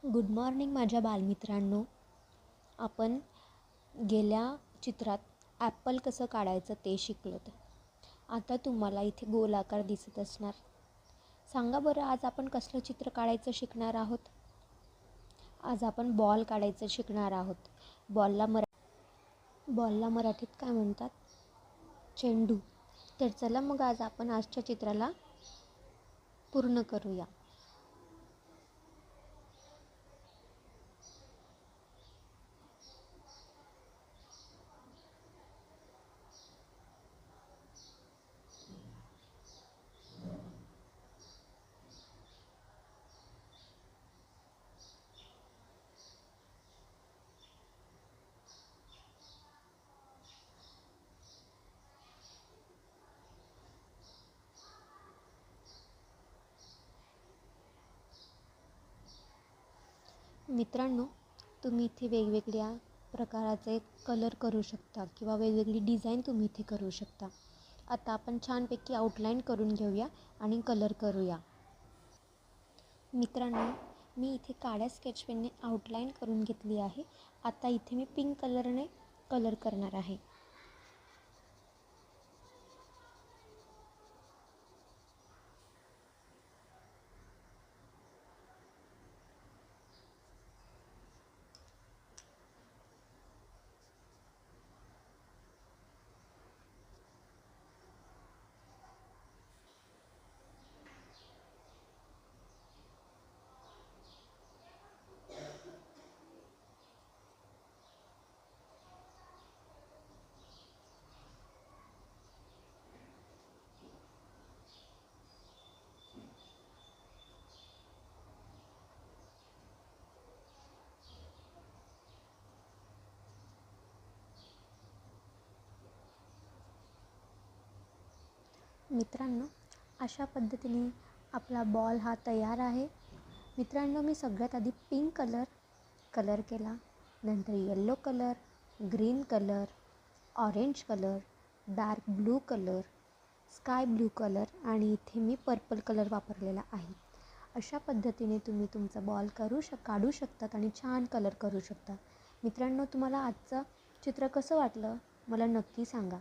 Good morning माझ्या बालमित्रांनो. आपण गेल्या चित्रात ॲपल कसं काढायचं ते शिकलोत. आता तुम्हाला इथे गोलाकार दिसत असणार. सांगा बरं, आज आपण कसलं चित्र काढायचं शिकणार आहोत? आज आपण बॉल काढायचं शिकणार आहोत. बॉलला मराठीत काय म्हणतात? चेंडू. तर चला मग आज आपण आजच्या चित्राला पूर्ण करूया. मित्रांनो, तुम्ही इथे वेगवेगळ्या प्रकाराचे कलर करू शकता किंवा वेगवेगळी डिझाईन तुम्ही इथे करू शकता. आता आपण छानपैकी आउटलाईन करून घेऊया आणि कलर करूया. मित्रांनो, मी इथे काळ्या स्केच पेनने आउटलाईन करून घेतली आहे. आता इथे मी पिंक कलरने कलर करणार आहे. मित्रांनो, अशा पद्धतीने आपला बॉल हा तयार आहे. मित्रांनो, मी सगळ्यात आधी पिंक कलर केला, नंतर yellow colour, green colour, orange colour, dark blue colour, sky blue colour आणि इथे मी पर्पल कलर वापरलेला आहे. अशा पद्धतीने तुम्ही तुमचा बॉल काढू शकतात आणि छान कलर करू शकता. मित्रांनो, तुम्हाला आजचं चित्र कसं वाटलं मला नक्की सांगा.